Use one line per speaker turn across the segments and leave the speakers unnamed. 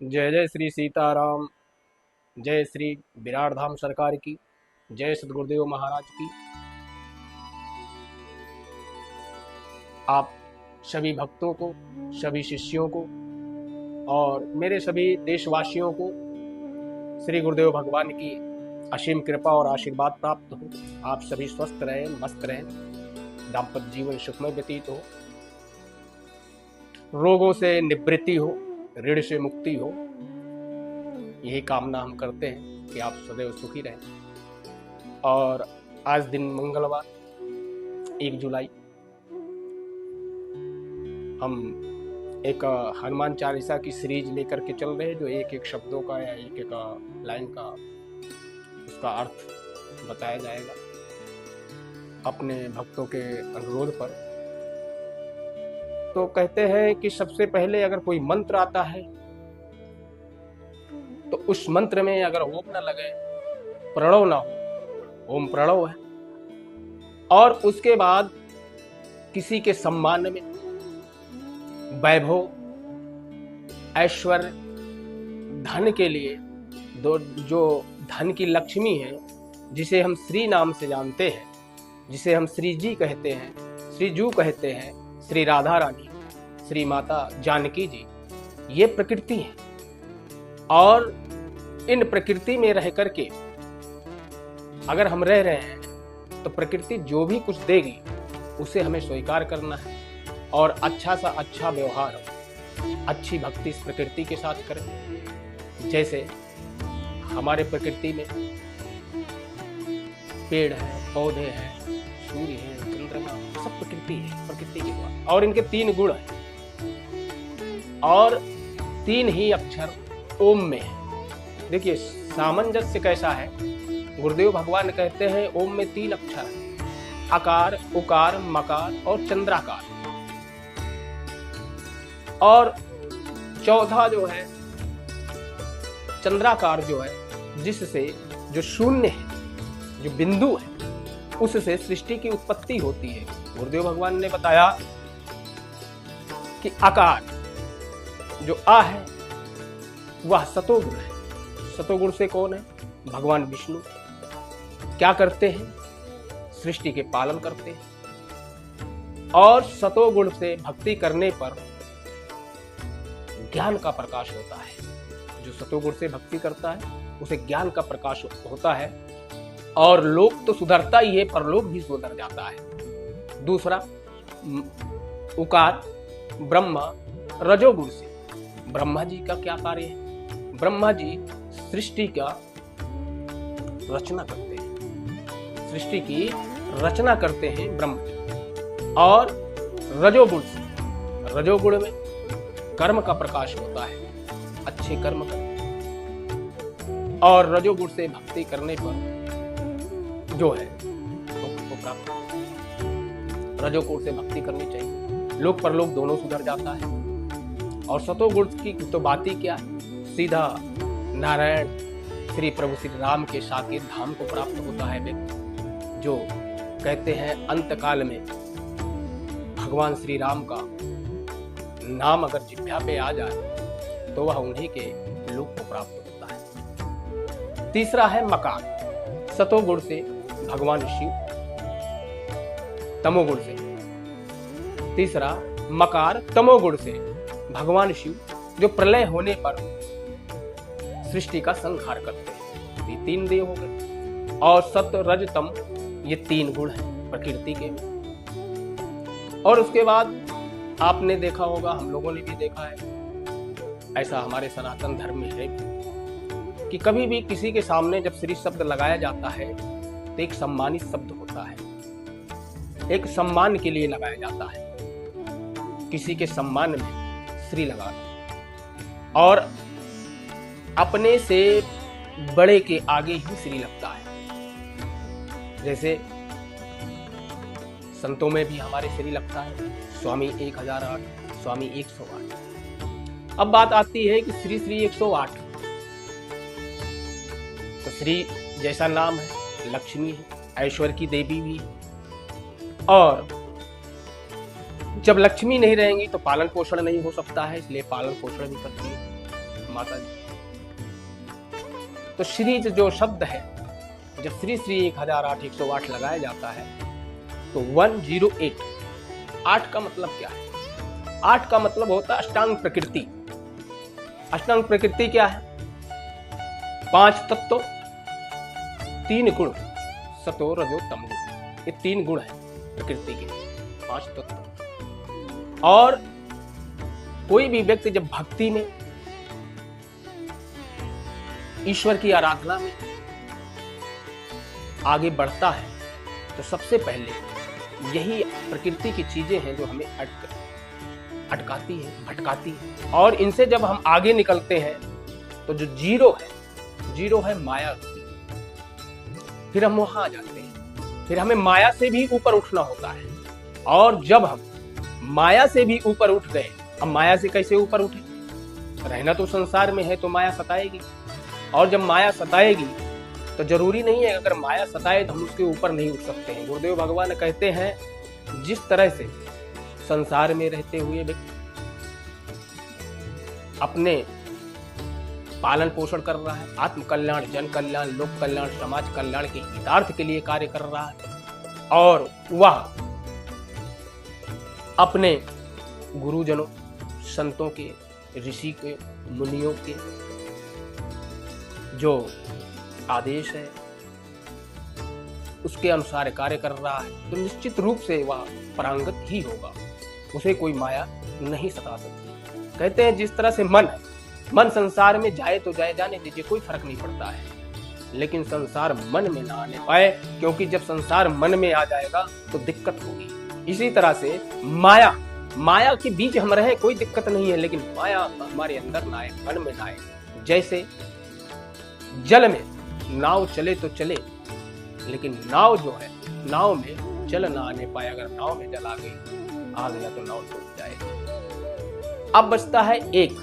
जय जय श्री सीताराम। जय श्री विराट धाम सरकार की। जय सदगुरुदेव महाराज की। आप सभी भक्तों को, सभी शिष्यों को और मेरे सभी देशवासियों को श्री गुरुदेव भगवान की असीम कृपा और आशीर्वाद प्राप्त हो। आप सभी स्वस्थ रहें, मस्त रहें, दाम्पत्य जीवन सुखमय व्यतीत हो, रोगों से निवृत्ति हो, ऋण से मुक्ति हो। यही कामना हम करते हैं कि आप सदैव सुखी रहें। और आज दिन मंगलवार 1 जुलाई हम एक हनुमान चालीसा की सीरीज लेकर के चल रहे हैं, जो एक एक शब्दों का या एक एक लाइन का उसका अर्थ बताया जाएगा अपने भक्तों के अनुरोध पर। तो कहते हैं कि सबसे पहले अगर कोई मंत्र आता है तो उस मंत्र में अगर ओम न लगे, प्रणव ना हो, ओम प्रणव है, और उसके बाद किसी के सम्मान में वैभव, ऐश्वर्य, धन के लिए जो धन की लक्ष्मी है, जिसे हम श्री नाम से जानते हैं, जिसे हम श्री जी कहते हैं, श्री जू कहते हैं, श्री राधा रानी, श्री माता जानकी जी, ये प्रकृति है। और इन प्रकृति में रह करके अगर हम रह रहे हैं तो प्रकृति जो भी कुछ देगी उसे हमें स्वीकार करना है और अच्छा सा अच्छा व्यवहार हो, अच्छी भक्ति इस प्रकृति के साथ करें। जैसे हमारे प्रकृति में पेड़ है, पौधे हैं, सूर्य है, चंद्रमा, सब प्रकृति है, प्रकृति के द्वारा। और इनके 3 गुण हैं और 3 ही अक्षर ओम में है। देखिए सामंजस्य कैसा है। गुरुदेव भगवान कहते हैं ओम में 3 अक्षर हैं, अकार, उकार, मकार और चंद्राकार। और चौथा जो है चंद्राकार, जो है जिससे जो शून्य है, जो बिंदु है, उससे सृष्टि की उत्पत्ति होती है। गुरुदेव भगवान ने बताया कि आकार जो आ है वह सतोगुण है। सतोगुण से कौन है? भगवान विष्णु। क्या करते हैं? सृष्टि के पालन करते हैं। और सतोगुण से भक्ति करने पर ज्ञान का प्रकाश होता है। जो सतोगुण से भक्ति करता है उसे ज्ञान का प्रकाश होता है और लोक तो सुधरता ही है, परलोक भी सुधर जाता है। दूसरा उकार, ब्रह्मा, रजोगुण से। ब्रह्मा जी का क्या कार्य है? ब्रह्मा जी सृष्टि का रचना करते हैं, सृष्टि की रचना करते हैं ब्रह्मा जी। और रजोगुण से, रजोगुण में कर्म का प्रकाश होता है, अच्छे कर्म करते। और रजोगुण से भक्ति करने पर जो है वो प्राप्त। रजोगुण से भक्ति करनी चाहिए, लोक परलोक दोनों सुधर जाता है। और सतोगुण की तो बात ही क्या है, सीधा नारायण श्री प्रभु श्री राम के साकेत धाम को प्राप्त होता है व्यक्ति। जो कहते हैं अंत काल में भगवान श्री राम का नाम अगर जिह्वा पे आ जाए तो वह उन्हीं के लोक को प्राप्त होता है। तीसरा है मकार, सतोगुण से भगवान शिव, तमोगुण से। तीसरा मकार, तमोगुण से भगवान शिव, जो प्रलय होने पर सृष्टि का संहार करते हैं। ये 3 देव हो गए। और सत, रज, तम, ये 3 गुण हैं प्रकृति के। और उसके बाद आपने देखा होगा, हम लोगों ने भी देखा है, ऐसा हमारे सनातन धर्म में है कि कभी भी किसी के सामने जब श्री शब्द लगाया जाता है तो एक सम्मानित शब्द होता है, एक सम्मान के लिए लगाया जाता है। किसी के सम्मान में श्री लगाना, और अपने से बड़े के आगे ही श्री लगता है। जैसे संतों में भी हमारे श्री लगता है, स्वामी 1008, स्वामी 108। अब बात आती है कि श्री श्री 108। तो श्री जैसा नाम है, लक्ष्मी है, ऐश्वर्य की देवी भी है। और जब लक्ष्मी नहीं रहेंगी तो पालन पोषण नहीं हो सकता है, इसलिए पालन पोषण भी करती है। माता जी। तो श्री जो शब्द है, जब श्री श्री 1008 लगाया जाता है तो 108, 8 का मतलब क्या है? 8 का मतलब होता है अष्टांग प्रकृति। अष्टांग प्रकृति क्या है? 5 तत्व, 3 गुण, सतो रजो तम गुण। ये 3 गुण है प्रकृति के, 5 तत्व। और कोई भी व्यक्ति जब भक्ति में, ईश्वर की आराधना में आगे बढ़ता है तो सबसे पहले यही प्रकृति की चीजें हैं जो हमें अटकाती है, भटकाती है। और इनसे जब हम आगे निकलते हैं तो जो जीरो है माया। फिर हम वहां आ जाते हैं, फिर हमें माया से भी ऊपर उठना होता है। और जब हम माया से भी ऊपर उठ गए, अब माया से कैसे ऊपर उठे? रहना तो संसार में है तो माया सताएगी, और जब माया सताएगी तो जरूरी नहीं है अगर माया सताए तो हम उसके ऊपर नहीं उठ सकते हैं। गुरुदेव भगवान कहते हैं जिस तरह से संसार में रहते हुए व्यक्ति अपने पालन पोषण कर रहा है, आत्म कल्याण, जन कल्याण, लोक कल्याण, समाज कल्याण के हितार्थ के लिए कार्य कर रहा है, और वह अपने गुरुजनों, संतों के, ऋषि के, मुनियों के जो आदेश है उसके अनुसार कार्य कर रहा है, तो निश्चित रूप से वह परांगत ही होगा, उसे कोई माया नहीं सता सकती। कहते हैं जिस तरह से मन है, मन संसार में जाए तो जाए, जाने दीजिए, कोई फर्क नहीं पड़ता है, लेकिन संसार मन में ना आने पाए, क्योंकि जब संसार मन में आ जाएगा तो दिक्कत होगी। इसी तरह से माया के बीच हम रहे कोई दिक्कत नहीं है, लेकिन माया हमारे अंदर ना आए, मन में ना आए। जैसे जल में नाव चले तो चले, लेकिन नाव जो है, नाव में जल ना आने पाए। अगर नाव में जल आ गया तो नाव डूब जाएगी। अब बचता है एक।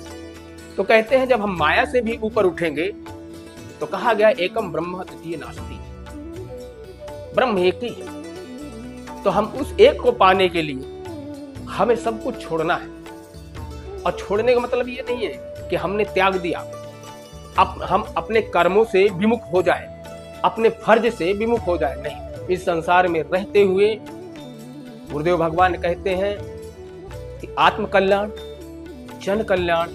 तो कहते हैं जब हम माया से भी ऊपर उठेंगे तो कहा गया एकम ब्रह्म द्वितीय नास्ति, ब्रह्म एक ही है। तो हम उस एक को पाने के लिए हमें सब कुछ छोड़ना है। और छोड़ने का मतलब ये नहीं है कि हमने त्याग दिया, हम अपने कर्मों से विमुख हो जाए, अपने फर्ज से विमुख हो जाए, नहीं। इस संसार में रहते हुए गुरुदेव भगवान कहते हैं कि आत्म कल्याण, जन कल्याण,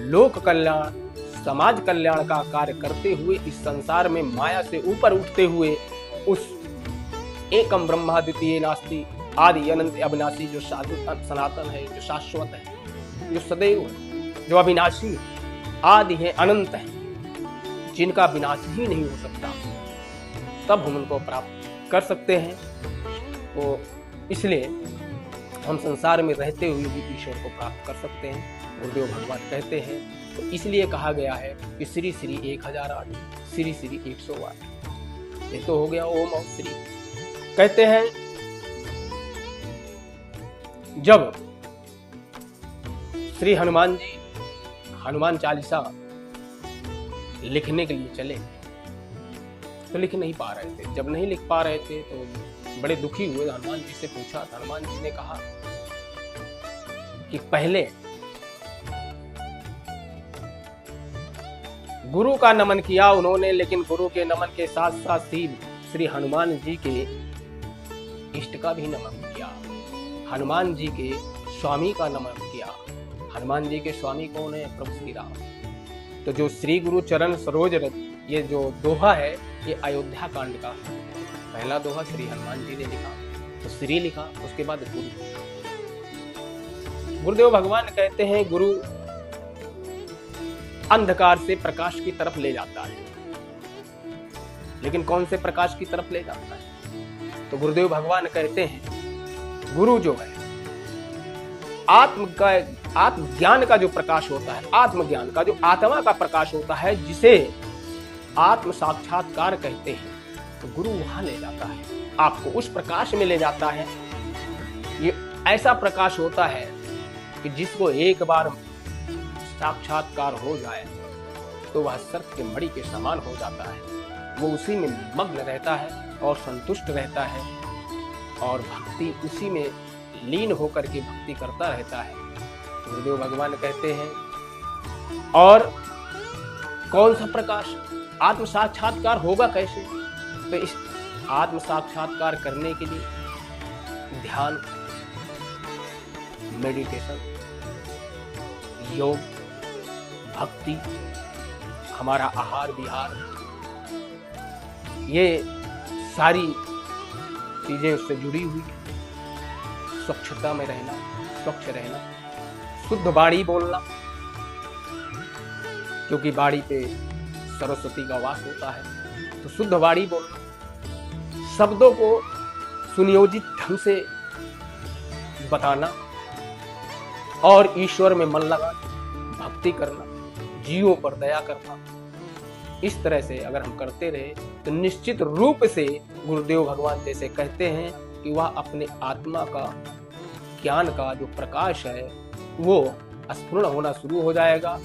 लोक कल्याण, समाज कल्याण का कार्य करते हुए इस संसार में माया से ऊपर उठते हुए उस एकम ब्रह्मा द्वितीय नास्ति, आदि अनंत अविनाशी, जो सनातन है, जो शाश्वत है, जो सदैव है, जो अविनाशी है, आदि है, अनंत है, जिनका विनाश ही नहीं हो सकता, तब हम उनको प्राप्त कर सकते हैं। तो इसलिए हम संसार में रहते हुए भी ईश्वर को प्राप्त कर सकते हैं, गुरुदेव भगवान कहते हैं। तो इसलिए कहा गया है कि श्री श्री 1008, श्री श्री 108। ये तो हो गया ओम और श्री। कहते हैं जब श्री हनुमान जी हनुमान चालीसा लिखने के लिए चले तो लिख नहीं पा रहे थे। जब नहीं लिख पा रहे थे तो बड़े दुखी हुए, हनुमान जी से पूछा। हनुमान जी ने कहा कि पहले गुरु का नमन किया उन्होंने, लेकिन गुरु के नमन के साथ साथ ही श्री हनुमान जी के इष्ट का भी नमन किया, हनुमान जी के स्वामी का नमन किया। हनुमान जी के स्वामी कौन है? प्रभु श्री राम। तो जो श्री गुरु चरण सरोज रज, ये जो दोहा है ये अयोध्या कांड का पहला दोहा श्री हनुमान जी ने लिखा। तो श्री लिखा, उसके बाद गुरु। गुरुदेव भगवान कहते हैं गुरु अंधकार से प्रकाश की तरफ ले जाता है, लेकिन कौन से प्रकाश की तरफ ले जाता है? तो गुरुदेव भगवान कहते हैं गुरु जो है आत्मज्ञान का जो प्रकाश होता है, आत्मज्ञान का जो आत्मा का प्रकाश होता है, जिसे आत्म साक्षात्कार कहते हैं, तो गुरु वहां ले जाता है, आपको उस प्रकाश में ले जाता है। ये ऐसा प्रकाश होता है कि जिसको एक बार साक्षात्कार हो जाए तो वह सर्प के मणि के समान हो जाता है। वो उसी में मग्न रहता है और संतुष्ट रहता है, और भक्ति उसी में लीन होकर के भक्ति करता रहता है। गुरुदेव भगवान कहते हैं और कौन सा प्रकाश? आत्म साक्षात्कार होगा कैसे? तो इस आत्म साक्षात्कार करने के लिए ध्यान, मेडिटेशन, योग, भक्ति, हमारा आहार विहार, ये सारी चीजें उससे जुड़ी हुई है। स्वच्छता में रहना, स्वच्छ रहना, शुद्ध वाणी बोलना, क्योंकि वाणी पे सरस्वती का वास होता है। तो शुद्ध वाणी बोलना, शब्दों को सुनियोजित ढंग से बताना और ईश्वर में मन लगाना, भक्ति करना, जीवों पर दया करना। इस तरह से अगर हम करते रहे तो निश्चित रूप से गुरुदेव भगवान जैसे कहते हैं कि वह अपने आत्मा का ज्ञान का जो प्रकाश है वो स्फुरण होना शुरू हो जाएगा।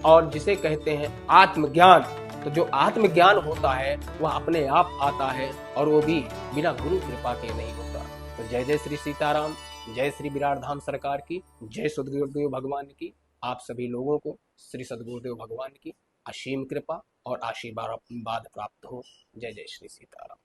और जिसे कहते हैं आत्मज्ञान, तो जो आत्मज्ञान होता है वह अपने आप आता है और वो भी बिना गुरु कृपा के नहीं होता। तो जय जय श्री सीताराम, जय श्री विराट धाम सरकार की, जय सद्गुरुदेव भगवान की। आप सभी लोगों को श्री सद्गुरुदेव भगवान की असीम कृपा और आशीर्वाद प्राप्त हो। जय जय श्री सीताराम।